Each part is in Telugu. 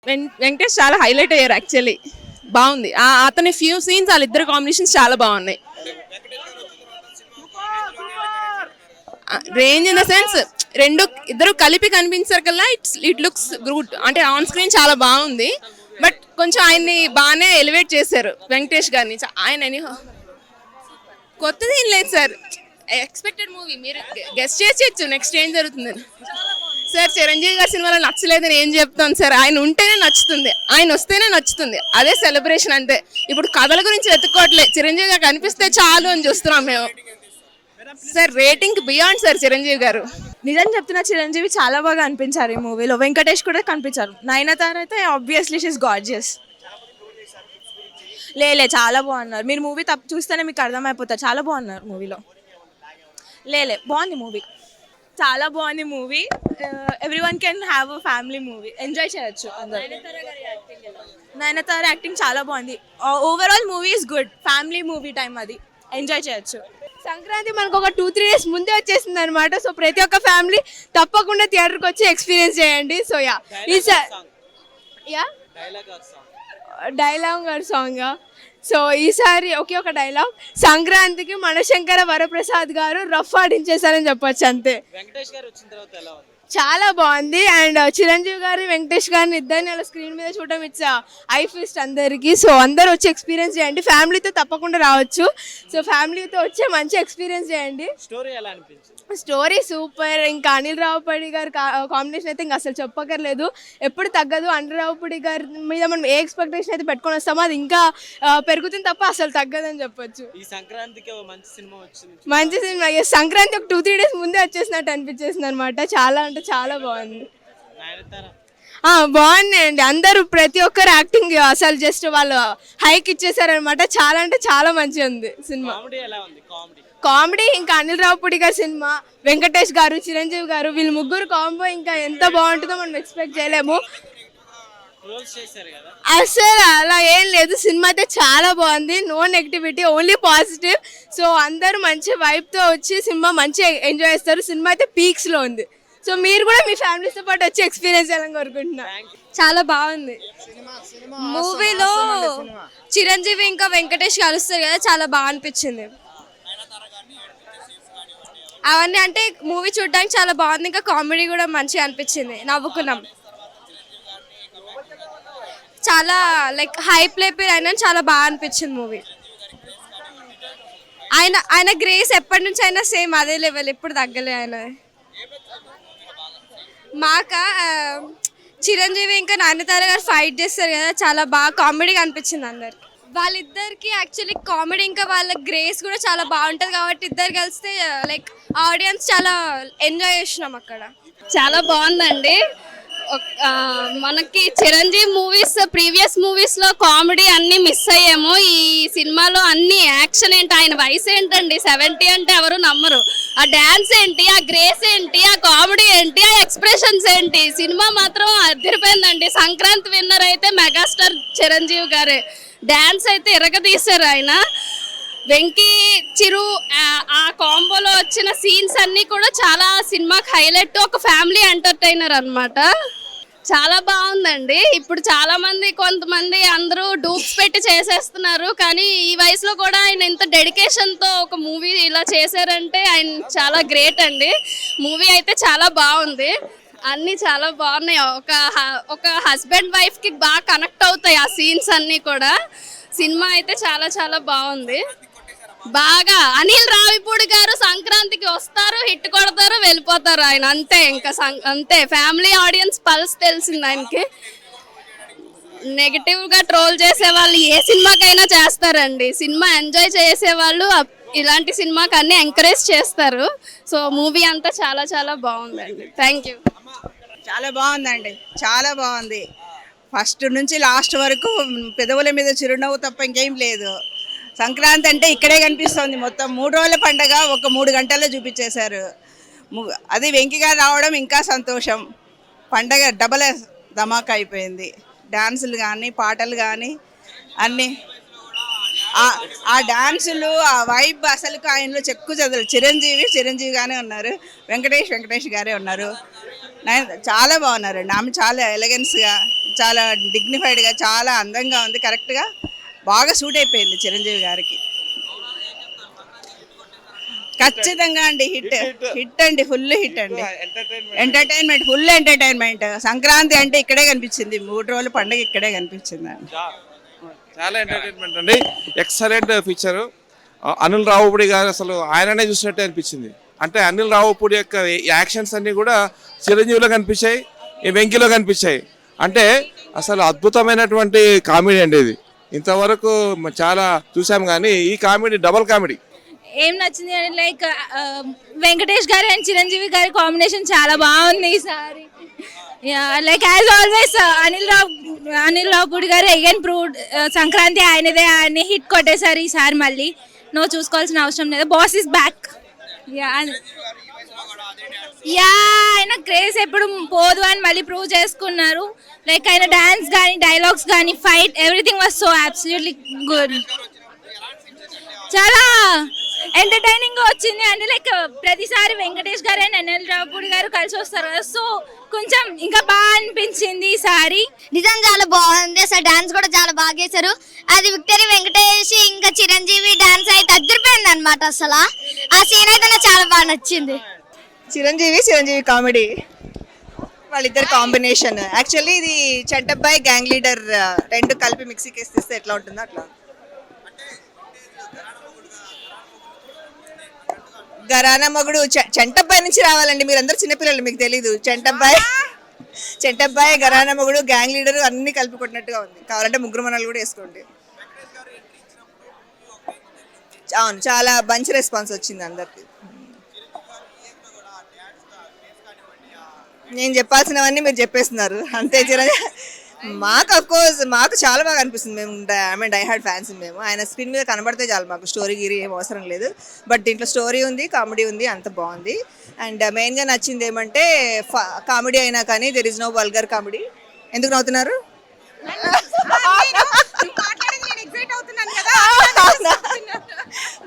వెంకటేష్ చాలా హైలైట్ అయ్యారు యాక్చువల్లీ. బాగుంది అతని ఫ్యూ సీన్స్ వాళ్ళిద్దరు కాంబినేషన్స్ చాలా బాగున్నాయి. రేంజ్ ఇన్ ద సెన్స్ ఇద్దరు కలిపి కనిపించారు కల్లా ఇట్ లుక్స్ గుడ్. అంటే ఆన్ స్క్రీన్ చాలా బాగుంది, బట్ కొంచెం ఆయన్ని బాగానే ఎలివేట్ చేశారు వెంకటేష్ గారిని. ఆయన కొత్తది ఏం లేదు సార్, ఎక్స్పెక్టెడ్ మూవీ. మీరు గెస్ట్ చేసేయచ్చు నెక్స్ట్ ఏం జరుగుతుందని. సార్ చిరంజీవి గారి సినిమాలో నచ్చలేదని ఏం చెప్తాను సార్. ఆయన ఉంటేనే నచ్చుతుంది, ఆయన వస్తేనే నచ్చుతుంది. అదే సెలబ్రేషన్ అంతే. ఇప్పుడు కథల గురించి వెతుక్కోవట్లేదు, చిరంజీవి గారు కనిపిస్తే చాలు అని చూస్తున్నాం మేము. Sir rating beyond sir Chiranjeevi గారు. నిజం చెప్తున్నా, చిరంజీవి చాలా బాగా అనిపించారు ఈ మూవీలో. వెంకటేష్ కూడా కనిపించారు. నయనతార అయితే ఆబ్వియస్లీ షీస్ గార్జియస్. లేలే చాలా బాగున్నారు. మీరు మూవీ చూస్తేనే మీకు అర్థమైపోతారు. చాలా బాగున్నారు మూవీలో. లేలే బాగుంది మూవీ, చాలా బాగుంది movie. Everyone can have a family movie, enjoy చేయొచ్చు అందరూ. నయనతార యాక్టింగ్ చాలా బాగుంది. Overall movie is good, family movie time, అది ఎంజాయ్ చేయొచ్చు. సంక్రాంతి మనకు ఒక 2-3 days ముందే వచ్చేసింది అనమాట. సో ప్రతి ఒక్క ఫ్యామిలీ తప్పకుండా థియేటర్కి వచ్చి ఎక్స్పీరియన్స్ చేయండి. So dialogue song. సో ఈసారి ఒకే ఒక డైలాగ్, సంక్రాంతికి మనశంకర వరప్రసాద్ గారు రఫ్ ఆడించేశారని చెప్పొచ్చు అంతే. చాలా బాగుంది. అండ్ చిరంజీవి గారు వెంకటేష్ గారిని ఇద్దరిని అలా స్క్రీన్ మీద చూడడం ఇట్స్ ఐ ఫీస్ట్ అందరికీ. సో అందరు వచ్చి ఎక్స్పీరియన్స్ చేయండి. ఫ్యామిలీతో తప్పకుండా రావచ్చు. సో ఫ్యామిలీతో వచ్చే మంచి ఎక్స్పీరియన్స్ చేయండి. Story super. ఇంకా అనిల్ రావుపూడి గారి కాంబినేషన్ అయితే ఇంకా అసలు చెప్పక్కర్లేదు, ఎప్పుడు తగ్గదు. అనిల్ రావుపూడి గారి మీద మనం ఏ ఎక్స్పెక్టేషన్ అయితే పెట్టుకొని వస్తామో అది ఇంకా పెరుగుతుంది తప్ప అసలు తగ్గదని చెప్పొచ్చు. మంచి సినిమా. సంక్రాంతి ఒక 2-3 days ముందే వచ్చేసినట్టు అనిపించేసింది అనమాట. చాలా అంటే చాలా బాగుంది. బాగున్నాయండి అందరూ, ప్రతి ఒక్కరు యాక్టింగ్ అసలు జస్ట్ వాళ్ళు హైక్ ఇచ్చేసారనమాట. చాలా అంటే చాలా మంచిగా ఉంది సినిమా. కామెడీ ఇంకా అనిల్ రావుపూడి గారి సినిమా, వెంకటేష్ గారు, చిరంజీవి గారు, వీళ్ళు ముగ్గురు కాంబో ఇంకా ఎంత బాగుంటుందో మనం ఎక్స్పెక్ట్ చేయలేము. అసలు అలా ఏం లేదు, సినిమా అయితే చాలా బాగుంది. No negativity, only positive. So అందరూ మంచి వైబ్తో వచ్చి సినిమా మంచిగా ఎంజాయ్ చేస్తారు. సినిమా అయితే పీక్స్లో ఉంది. సో మీరు కూడా మీ ఫ్యామిలీతో పాటు వచ్చి ఎక్స్పీరియన్స్ చేయాలని కోరుకుంటున్నా. చాలా బాగుంది. మూవీలో చిరంజీవి ఇంకా వెంకటేష్ కలుస్తారు కదా, చాలా బాగా అనిపించింది. అవన్నీ అంటే మూవీ చూడడానికి చాలా బాగుంది. ఇంకా కామెడీ కూడా మంచిగా అనిపించింది, నవ్వుకున్నాం. చాలా లైక్ హైప్ లేపి అయినా చాలా బాగా అనిపించింది మూవీ. ఆయన గ్రేస్ ఎప్పటి నుంచి అయినా సేమ్ అదే లెవెల్, ఎప్పుడు తగ్గలే ఆయన. మాకా చిరంజీవి ఇంకా నయనతార గారు ఫైట్ చేస్తారు కదా, చాలా బాగా కామెడీగా అనిపించింది అందరికి. వాళ్ళిద్దరికి యాక్చువల్లీ కామెడీ ఇంకా వాళ్ళ గ్రేస్ కూడా చాలా బాగుంటుంది కాబట్టి ఇద్దరు కలిస్తే లైక్ ఆడియన్స్ చాలా ఎంజాయ్ చేసినాం అక్కడ. చాలా బాగుందండి. మనకి చిరంజీవి మూవీస్ ప్రీవియస్ మూవీస్లో కామెడీ అన్నీ మిస్ అయ్యాము. ఈ సినిమాలో అన్ని యాక్షన్ ఏంటి, ఆయన వయసు ఏంటండి 70 అంటే ఎవరు నమ్మరు. ఆ డ్యాన్స్ ఏంటి, ఆ గ్రేస్ ఏంటి, ఆ కామెడీ ఏంటి, ఆ ఎక్స్ప్రెషన్స్ ఏంటి, సినిమా మాత్రం అదిరిపోయిందండి. సంక్రాంతి విన్నర్ అయితే మెగాస్టార్ చిరంజీవి గారే. డ్యాన్స్ అయితే ఇరగదీశారు ఆయన. వెంకీ చిరు ఆ కాంబోలో వచ్చిన సీన్స్ అన్నీ కూడా చాలా సినిమాకి హైలైట్. ఒక ఫ్యామిలీ ఎంటర్టైనర్ అన్నమాట. చాలా బాగుందండి. ఇప్పుడు చాలా మంది కొంతమంది అందరూ డూప్స్ పెట్టి చేసేస్తున్నారు, కానీ ఈ వయసులో కూడా ఆయన ఇంత డెడికేషన్తో ఒక మూవీ ఇలా చేశారంటే ఆయన చాలా గ్రేట్ అండి. మూవీ అయితే చాలా బాగుంది, అన్నీ చాలా బాగున్నాయి. ఒక హస్బెండ్ వైఫ్కి బాగా కనెక్ట్ అవుతాయి ఆ సీన్స్ అన్నీ కూడా. సినిమా అయితే చాలా చాలా బాగుంది. బాగా అనిల్ రావిపూడి గారు సంక్రాంతికి వస్తారు, హిట్ కొడతారు, వెళ్ళిపోతారు ఆయన అంతే. ఇంకా అంతే, ఫ్యామిలీ ఆడియన్స్ పల్స్ తెలిసింది ఆయనకి. నెగిటివ్గా ట్రోల్ చేసే వాళ్ళు ఏ సినిమాకైనా చేస్తారండి. సినిమా ఎంజాయ్ చేసేవాళ్ళు ఇలాంటి సినిమాకి అన్నీ ఎంకరేజ్ చేస్తారు. సో మూవీ అంతా చాలా చాలా బాగుందండి. Thank you. చాలా బాగుందండి, చాలా బాగుంది. ఫస్ట్ నుంచి లాస్ట్ వరకు పెదవుల మీద చిరునవ్వు తప్ప ఇంకేం లేదు. సంక్రాంతి అంటే ఇక్కడే కనిపిస్తుంది. మొత్తం 3 రోజుల పండగ ఒక 3 గంటల్లో చూపించేశారు. అది వెంకీ గారు రావడం ఇంకా సంతోషం. పండగ డబల్ ధమాకా అయిపోయింది. డాన్సులు కానీ పాటలు కానీ అన్నీ, ఆ డాన్సులు, ఆ వైబ్ అసలు ఆయనలో చెక్కు చదువు. చిరంజీవిగానే ఉన్నారు, వెంకటేష్ గారే ఉన్నారు. చాలా బాగున్నారండి. ఆమె చాలా ఎలగెన్స్గా, చాలా డిగ్నిఫైడ్గా, చాలా అందంగా ఉంది. కరెక్ట్గా బాగా సూట్ అయిపోయింది చిరంజీవి గారికి. ఖచ్చితంగా అండి హిట్ అండి, ఫుల్ హిట్ అండి. Entertainment, full entertainment. సంక్రాంతి అంటే ఇక్కడే కనిపించింది, 3 రోజుల పండుగ ఇక్కడే కనిపించింది అండి. చాలా ఎంటర్టైన్మెంట్ అండి, ఎక్సలెంట్ పిక్చర్. అనిల్ రావుపూడి గారు అసలు ఆయననే చూసినట్టే అనిపించింది. అంటే అనిల్ రావుపూడి యొక్క యాక్షన్స్ అన్నీ కూడా చిరంజీవిలో కనిపించాయి, ఈ వెంకీలో కనిపించాయి. అంటే అసలు అద్భుతమైనటువంటి కామెడీ అండి ఇది. ఇంతవరకు చాలా చూసాం కానీ ఈ కామెడీ డబల్ కామెడీ. ఏం నచ్చింది అంటే లైక్ వెంకటేష్ గారు అండ్ చిరంజీవి గారి కాంబినేషన్ చాలా బాగుంది ఈసారి. Like as always Anil Ravipudi గారు అగైన్ ప్రూవ్డ్ సంక్రాంతి ఆయనదే, ఆయన హిట్ కొట్టేశారు ఈసారి. మళ్ళీ నువ్వు చూసుకోవాల్సిన అవసరం లేదు, బాస్ ఇస్ బ్యాక్. ఆయన క్రేజ్ ఎప్పుడు పోదు అని మళ్ళీ ప్రూవ్ చేసుకున్నారు. లైక్ ఆయన డాన్స్ కానీ, డైలాగ్స్ కానీ, fight, everything was so absolutely good. చాలా ఎంటర్టైనింగ్ గా వచ్చింది. అంటే లైక్ ప్రతిసారి వెంకటేష్ గారు అండ్ అనిల్ రావుపూడి గారు కలిసి వస్తారు కదా, సో కొంచెం ఇంకా బాగా అనిపించింది ఈసారి. నిజం చాలా బాగుంది, అసలు డాన్స్ కూడా చాలా బాగా చేశారు. అది విక్టరీ వెంకటేష్ ఇంకా చిరంజీవి డాన్స్ అయితే అదిరిపోయింది అనమాట. అసలు ఆ సీన్ అయితే నాకు చాలా బాగా నచ్చింది. చిరంజీవి కామెడీ, వాళ్ళిద్దరు కాంబినేషన్. యాక్చువల్లీ ఇది చంటబ్బాయి గ్యాంగ్ లీడర్ రెండు కలిపి మిక్సీకి వేస్తే ఎట్లా ఉంటుందో అట్లా. గరానా మొగుడు చంటబ్బాయి నుంచి రావాలండి, మీరందరూ చిన్నపిల్లలు, మీకు తెలీదు. చంటబ్బాయి గరానా మొగుడు గ్యాంగ్ లీడర్ అన్ని కలిపి కొట్టినట్టుగా ఉంది. కావాలంటే ముగ్గురు మనలు కూడా వేసుకోండి. అవును, చాలా మంచి రెస్పాన్స్ వచ్చింది అందరికి. నేను చెప్పాల్సినవన్నీ మీరు చెప్పేస్తున్నారు అంతే. మాకు చాలా బాగా అనిపిస్తుంది. మేము డై హార్డ్ ఫ్యాన్స్ మేము. ఆయన స్క్రీన్ మీద కనబడితే చాలు, మాకు స్టోరీ గిరి ఏం అవసరం లేదు. బట్ దీంట్లో స్టోరీ ఉంది, కామెడీ ఉంది, అంత బాగుంది. అండ్ మెయిన్గా నచ్చింది ఏమంటే కామెడీ అయినా కానీ there is no vulgar comedy. ఎందుకు నవ్వుతున్నారు?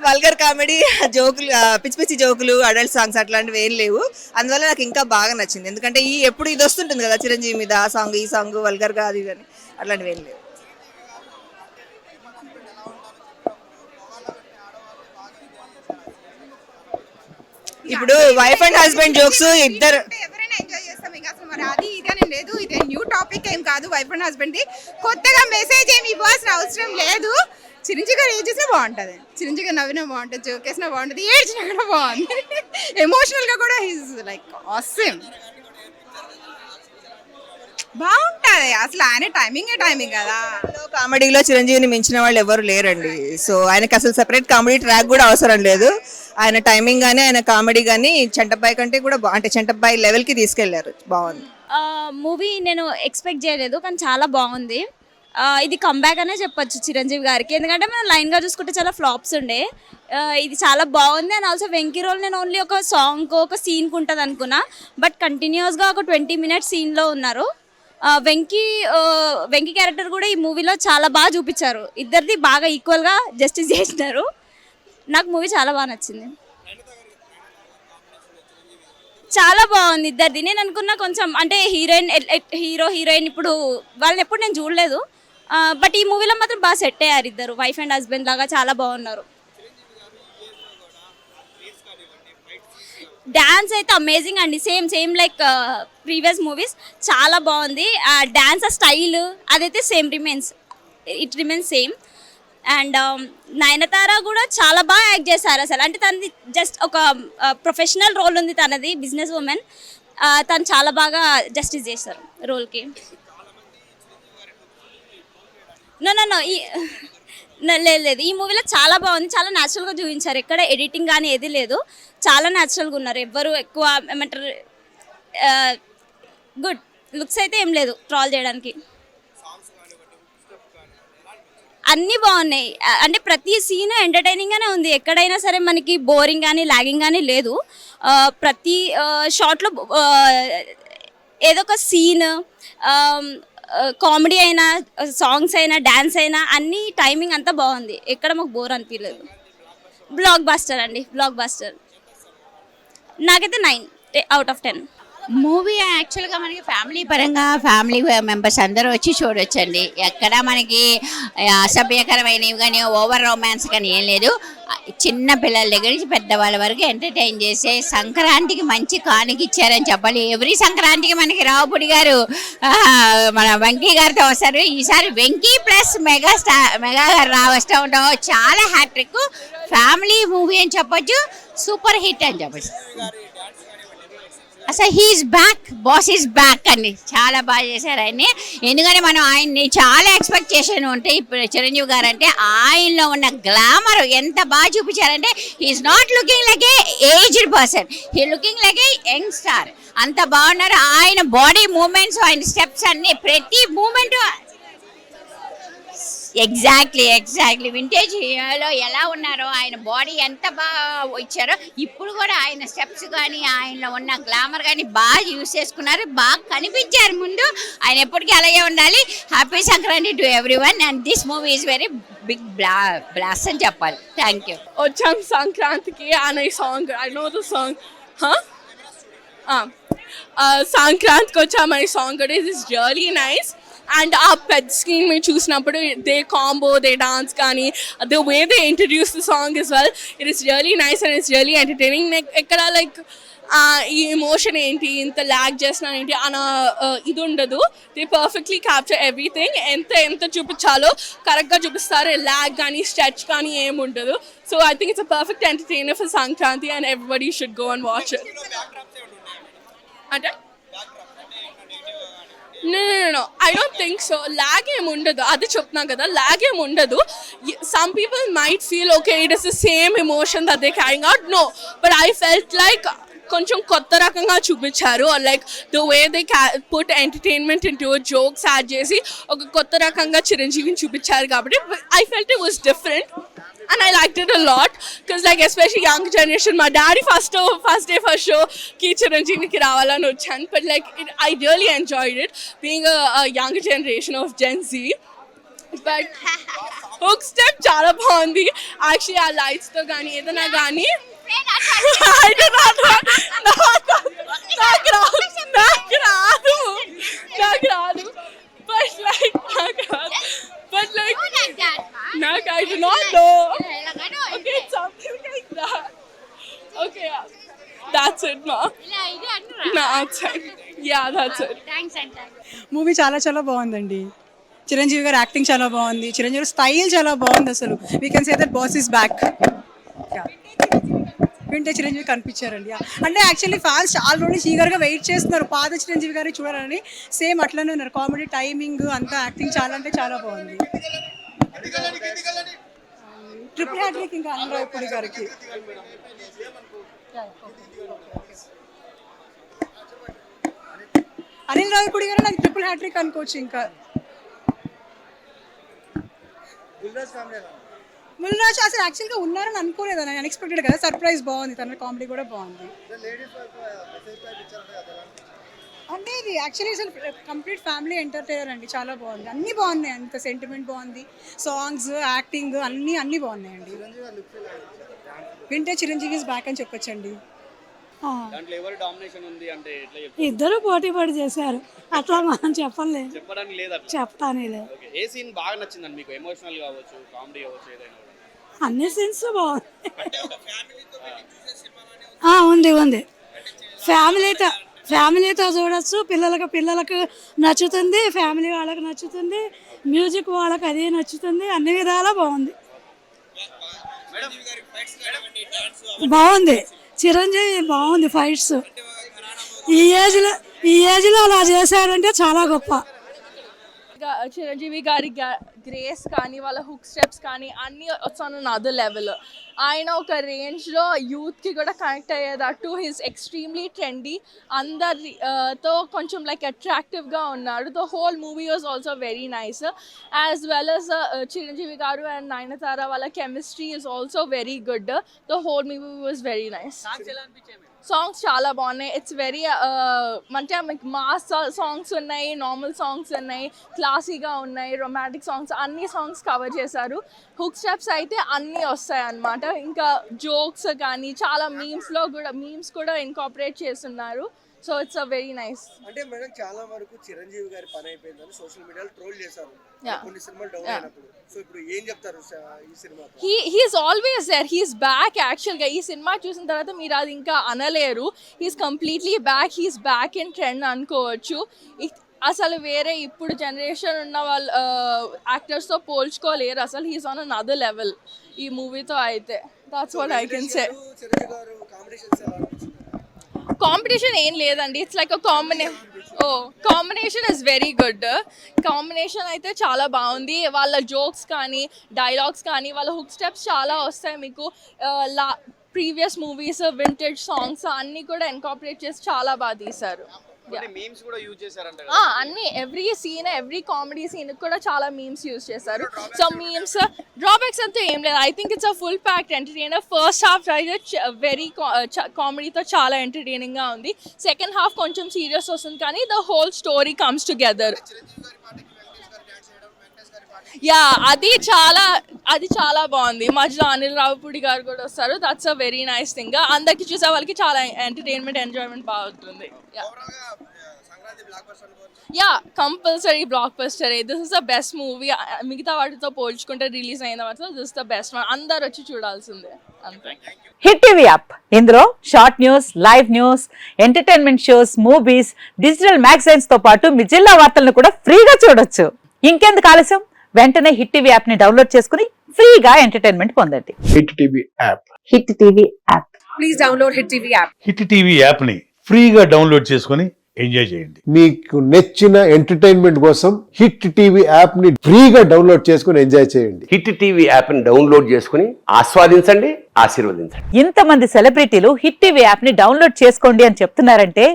వల్గర్ కామెడీ, జోకులు, పిచ్చి పిచ్చి జోకులు, అడల్ట్ సాంగ్స్ అట్లాంటివి ఏం లేవు. అందువల్ల నాకు ఇంకా బాగా నచ్చింది. ఎందుకంటే ఎప్పుడు ఇది వస్తుంటుంది కదా చిరంజీవి మీద, ఆ సాంగ్ ఈ సాంగ్ వల్గర్గా అది అని, అట్లాంటివి ఏం లేవు. ఇప్పుడు వైఫ్ అండ్ హస్బెండ్ జోక్స్ ఇద్దరు ఎవరైనా ఎంజాయ్ చేస్తాం. ఇంకా అసలు మరి అది ఇదని లేదు, ఇదే న్యూ టాపిక్ ఏం కాదు. వైఫ్ అండ్ హస్బెండ్ కొత్తగా మెసేజ్ ఏమి ఇవ్వాల్సిన అవసరం లేదు. చిరంజీవి గారు ఏం చేసినా బాగుంటుంది, చిరంజీవి గారు నవ్వినా బాగుంటుంది, జోక్ వేసినా బాగుంటుంది, ఏడ్చినా కూడా బాగుంది. ఎమోషనల్గా కూడా ఈజ్ లైక్ ఆసమ్, బాగుంటుంది. అసలు ఆయన టైమింగ్ కదా. కామెడీలో చిరంజీవిని మించిన వాళ్ళు ఎవరు లేరండి. సో ఆయనకి అసలు సెపరేట్ కామెడీ ట్రాక్ కూడా అవసరం లేదు. ఆయన టైమింగ్ కానీ, ఆయన కామెడీ కానీ చంటబ్బాయి కంటే కూడా అంటే చంటబ్బాయి లెవెల్కి తీసుకెళ్లారు. బాగుంది మూవీ. నేను ఎక్స్పెక్ట్ చేయలేదు కానీ చాలా బాగుంది. ఇది కంబ్యాక్ అనే చెప్పొచ్చు చిరంజీవి గారికి, ఎందుకంటే మనం లైన్గా చూసుకుంటే చాలా ఫ్లాప్స్ ఉండే. ఇది చాలా బాగుంది. అండ్ ఆల్సో వెంకీ రోల్ నేను ఓన్లీ ఒక సాంగ్కి, ఒక సీన్కి ఉంటుంది అనుకున్నా, బట్ కంటిన్యూస్గా ఒక 20 minutes సీన్లో ఉన్నారు. వెంకీ క్యారెక్టర్ కూడా ఈ మూవీలో చాలా బాగా చూపించారు. ఇద్దరిది బాగా ఈక్వల్గా జస్టిస్ చేసినారు. నాకు మూవీ చాలా బాగా నచ్చింది, చాలా బాగుంది ఇద్దరిది. నేను అనుకున్నా కొంచెం అంటే హీరో హీరోయిన్ ఇప్పుడు వాళ్ళని ఎప్పుడు నేను చూడలేదు, బట్ ఈ మూవీలో మాత్రం బాగా సెట్ అయ్యారు ఇద్దరు. వైఫ్ అండ్ హస్బెండ్ లాగా చాలా బాగున్నారు. డ్యాన్స్ అయితే అమేజింగ్ అండి, సేమ్ లైక్ ప్రీవియస్ మూవీస్. చాలా బాగుంది. డ్యాన్స్ స్టైల్ అదైతే it remains same. And Nayanthara కూడా చాలా బాగా యాక్ట్ చేశారు అసలు. అంటే తనది జస్ట్ ఒక ప్రొఫెషనల్ రోల్ ఉంది, తనది బిజినెస్ ఉమెన్. తను చాలా బాగా జస్టిస్ చేశారు రోల్కి. లేదు, ఈ మూవీలో చాలా బాగుంది, చాలా న్యాచురల్గా చూపించారు. ఎక్కడ ఎడిటింగ్ కానీ ఏది లేదు, చాలా న్యాచురల్గా ఉన్నారు. ఎవ్వరు ఎక్కువ ఏమంటారు, గుడ్ లుక్స్ అయితే ఏం లేదు ట్రాల్ చేయడానికి. అన్నీ బాగున్నాయి. అంటే ప్రతి సీన్ ఎంటర్టైనింగ్గానే ఉంది. ఎక్కడైనా సరే మనకి బోరింగ్ కానీ లాగింగ్ కానీ లేదు. ప్రతి షాట్లో ఏదో ఒక సీన్, కామెడీ అయినా, సాంగ్స్ అయినా, డ్యాన్స్ అయినా అన్ని టైమింగ్ అంతా బాగుంది. ఎక్కడ మాకు బోర్ అనిపించలేదు. బ్లాక్ బస్టర్ అండి, బ్లాక్ బస్టర్. నాకైతే 9 out of 10. మూవీ యాక్చువల్గా మనకి ఫ్యామిలీ పరంగా ఫ్యామిలీ మెంబర్స్ అందరూ వచ్చి చూడొచ్చండి. ఎక్కడ మనకి అసభ్యకరమైనవి కానీ ఓవర్ రొమాన్స్ కానీ ఏం లేదు. చిన్న పిల్లల దగ్గర నుంచి పెద్దవాళ్ళ వరకు ఎంటర్టైన్ చేసే సంక్రాంతికి మంచి కానుక ఇచ్చారని చెప్పాలి. ఎవ్రీ సంక్రాంతికి మనకి రావుపూడి గారు మన వెంకీ గారితో వస్తారు. ఈసారి వెంకీ ప్లస్ మెగా గారు వస్తూ ఉంటాం. చాలా హ్యాట్రిక్ ఫ్యామిలీ మూవీ అని చెప్పొచ్చు. సూపర్ హిట్ అని చెప్పచ్చు. అసలు he is back, boss is back అని చాలా బాగా చేశారు ఆయన్ని. ఎందుకంటే మనం ఆయన్ని చాలా ఎక్స్పెక్టేషన్ ఉంటాయి. ఇప్పుడు చిరంజీవి గారు అంటే ఆయనలో ఉన్న గ్లామర్ ఎంత బాగా చూపించారంటే he's not looking like a aged person, he looking like a young star. అంత బాగున్నారు. ఆయన బాడీ మూమెంట్స్, ఆయన స్టెప్స్ అన్ని ప్రతి మూమెంట్ ఎగ్జాక్ట్లీ వింటేజ్ లో ఎలా ఉన్నారో ఆయన బాడీ ఎంత బాగా ఇచ్చారో ఇప్పుడు కూడా ఆయన స్టెప్స్ కానీ ఆయనలో ఉన్న గ్లామర్ కానీ బాగా యూస్ చేసుకున్నారు. బాగా కనిపించారు ముందు. ఆయన ఎప్పటికీ అలాగే ఉండాలి. Happy Sankranti to everyone and this movie is very big blast అని చెప్పాలి. Thank you. వచ్చాం సంక్రాంతికి అనే song, I know the song, సంక్రాంతికి వచ్చామనే సాంగ్ కూడా it is really nice. And ఆ పెద్ద స్క్రీన్ మీరు చూసినప్పుడు దే కాంబో, దే డాన్స్ కానీ the way they introduce the song is well, it is really nice and it's really entertaining. ఎక్కడ లైక్ ఈ ఎమోషన్ ఏంటి, ఇంత ల్యాగ్ చేస్తున్నాను ఏంటి అన్న ఇది ఉండదు. They perfectly capture everything. ఎంత చూపించాలో కరెక్ట్గా చూపిస్తారు. ల్యాగ్ కానీ స్ట్రెచ్ కానీ ఏమి ఉండదు. So I think it's a perfect entertainer for Sankranti and everybody should go and watch it. అంటే No, I don't think so. Lag em undadu. Adi cheptuna kada, lag em undadu. Some people might feel okay, it is the same emotion that they're carrying out. No, but I felt like కొంచెం కొత్త రకంగా చూపించారు. Like the way they put entertainment into jokes add చేసి ఒక కొత్త రకంగా చిరంజీవిని చూపించారు. కాబట్టి I felt it was different and I liked it a lot because like especially young generation, my daddy first day first show ki Chiranjeevi ki ravalani vachan, but like I really enjoyed it being a younger generation of Gen Z. But hook step చాలా బాగుంది. Actually ఆ lights తో కానీ ఏదైనా కానీ I do not know. నాకు రాదు but like I do not know. Okay, something like that. Okay, yeah. That's it, ma. No, outside. Yeah, that's it. Thanks. Movie చాలా బాగుందండి. చిరంజీవి గారి యాక్టింగ్ చాలా బాగుంది. చిరంజీవి స్టైల్ చాలా బాగుంది. అసలు we can say that boss is back. వింటే చిరంజీవి కనిపించారండి. అంటే యాక్చువల్లీ ఫ్యాన్స్ చాలా రోజులు ఈగర్గా వెయిట్ చేస్తున్నారు పాత చిరంజీవి గారిని చూడాలని. సేమ్ అట్లనే ఉన్నారు. కామెడీ టైమింగ్ అంతా యాక్టింగ్ చాలా బాగుంది. ట్రిపుల్ హ్యాట్రిక్ ఇంకా అనిల్ రావిపూడి గారికి. అనిల్ రావిపూడి గారు నాకు ట్రిపుల్ హ్యాట్రిక్ అనుకోవచ్చు. ఇంకా ముల్రాజ్ అసలు యాక్చువల్గా ఉన్నారని అనుకోలేదు. నాకు అన్ఎక్స్పెక్టెడ్ కదా, సర్ప్రైజ్ బాగుంది. తన కామెడీ కూడా బాగుంది. అంటే ఇది యాక్చువల్లీ అసలు కంప్లీట్ ఫ్యామిలీ ఎంటర్టైనర్ అండి. చాలా బాగుంది. అన్నీ బాగున్నాయి. అంత సెంటిమెంట్ బాగుంది. సాంగ్స్, యాక్టింగ్ అన్నీ బాగున్నాయండి. వింటే చిరంజీవి ఇస్ బ్యాక్ అని చెప్పొచ్చండి. ఇద్దరు పోటీ పడి చేశారు. అట్లా మనం చెప్పలేదు. అన్ని సీన్స్ బాగుంది. ఉంది ఫ్యామిలీతో చూడొచ్చు. పిల్లలకు నచ్చుతుంది. ఫ్యామిలీ వాళ్ళకి నచ్చుతుంది. మ్యూజిక్ వాళ్ళకి అదే నచ్చుతుంది. అన్ని విధాలా బాగుంది. చిరంజీవి బాగుంది. ఫైట్స్ ఈ ఏజ్లో అలా చేశారంటే చాలా గొప్ప. చిరంజీవి గారి గ్రేస్ కానీ వాళ్ళ హుక్ స్టెప్స్ కానీ అన్నీ వచ్చాను అదర్ లెవెల్. ఆయన ఒక రేంజ్లో యూత్కి కూడా కనెక్ట్ అయ్యేటట్టు హిస్ ఎక్స్ట్రీమ్లీ ట్రెండీ, అందరితో కొంచెం లైక్ అట్రాక్టివ్గా ఉన్నాడు. The whole movie was also very nice. As well as Chiranjeevi గారు అండ్ నయనతార వాళ్ళ chemistry is also very good. The whole movie was very nice. Songs చాలా బాగున్నాయి. ఇట్స్ వెరీ అంటే మీకు మాస్ సాంగ్స్ ఉన్నాయి, నార్మల్ సాంగ్స్ ఉన్నాయి, క్లాసీగా ఉన్నాయి, రొమాంటిక్ సాంగ్స్, అన్ని సాంగ్స్ కవర్ చేశారు. హుక్ స్టెప్స్ అయితే అన్నీ వస్తాయి అన్నమాట. ఇంకా జోక్స్ కానీ చాలా మీమ్స్ కూడా ఇన్కార్పొరేట్ చేస్తున్నారు. So it's a very nice. అంటే మేడం చాలా వరకు చిరంజీవి గారి పని అయిపోయిందని సోషల్ మీడియాలో ట్రోల్ చేశారు కొన్ని సినిమాలు డౌన్ అయినప్పుడు. సో ఇప్పుడు ఏం చెప్తారు ఈ సినిమా? He's always there, he's back. యాక్చువల్గా ఈ సినిమా చూసిన తర్వాత మీరు అది ఇంకా అనలేరు. He's completely back, he's back in trend అనుకోవచ్చు. అసలు వేరే ఇప్పుడు జనరేషన్ ఉన్న వాళ్ళు యాక్టర్స్తో పోల్చుకోలేరు అసలు. హీఈస్ ఆన్ అనదర్ లెవెల్ ఈ మూవీతో అయితే. That's what I can say. Competition ఏం లేదండి, it's like a combination is very good. Combination అయితే చాలా బాగుంది. వాళ్ళ జోక్స్ కానీ డైలాగ్స్ కానీ వాళ్ళ హుక్ స్టెప్స్ చాలా వస్తాయి మీకు. ప్రీవియస్ మూవీస్ వింటేజ్ సాంగ్స్ అన్నీ కూడా ఇన్కార్పొరేట్ చేసి చాలా బాగా తీశారు. అన్ని every scene every comedy scene కూడా చాలా మీమ్స్ యూజ్ చేశారు. సో మీమ్స్ డ్రాబ్యాక్స్ అంతా ఏం లేదు. I think it's a full packed entertainer. First half అయితే వెరీ కామెడీతో చాలా ఎంటర్టైనింగ్ గా ఉంది. సెకండ్ హాఫ్ కొంచెం సీరియస్ వస్తుంది కానీ the whole story comes together. Yeah అది చాలా బాగుంది. మధ్యలో అనిల్ రావుపూడి గారు కూడా వస్తారు. That's a very nice thing. అందరికి చూసే వాళ్ళకి చాలా ఎంటర్టైన్మెంట్ ఎంజాయ్మెంట్ బాగుంటుంది. Yeah compulsory block buster. This is the best movie. మిగతా వాటితో పోల్చుకుంటే రిలీజ్ అయిన వాటితో దిస్ ద బెస్ట్ వన్. అందరు వచ్చి చూడాల్సిందే అంతే. హిట్ టీవీ యాప్, ఇందులో short news, live news, entertainment shows, movies, digital magazines తో పాటు మీ జిల్లా వార్తలను కూడా ఫ్రీగా చూడొచ్చు. ఇంకెందుకు ఆలస్యం, వెంటనే హిట్ టీవీ యాప్ ని డౌన్లోడ్ చేసుకుని ఫ్రీగా ఎంటర్టైన్మెంట్ పొందండి. Hit TV app. Hit TV app. Please download hit TV app. Hit TV app ని ఫ్రీగా డౌన్లోడ్ చేసుకుని ఎంజాయ్ చేయండి. మీకు నచ్చిన ఎంటర్టైన్మెంట్ కోసం హిట్ టీవీ యాప్ ని ఫ్రీగా డౌన్లోడ్ చేసుకుని ఎంజాయ్ చేయండి. హిట్ టీవీ యాప్ ని డౌన్లోడ్ చేసుకుని ఆస్వాదించండి, ఆశీర్వదించండి. ఇంతమంది సెలబ్రిటీలు హిట్ టీవీ యాప్ ని డౌన్లోడ్ చేసుకోండి అని చెప్తున్నారంటే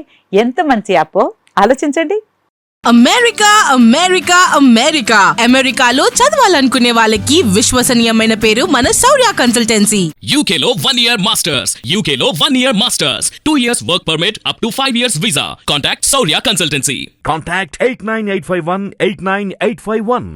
ఎంత మంచి యాప్ ఆలోచించండి. అమెరికా అమెరికా అమెరికా అమెరికాలో చదవాలనుకునే వాళ్ళకి విశ్వసనీయమైన పేరు మన శౌర్య కన్సల్టెన్సీ. UK లో 1 year masters, UK లో 1 year masters, 2 years work permit up to 5 years visa. Contact Saurya Consultancy. Contact 89851 89851.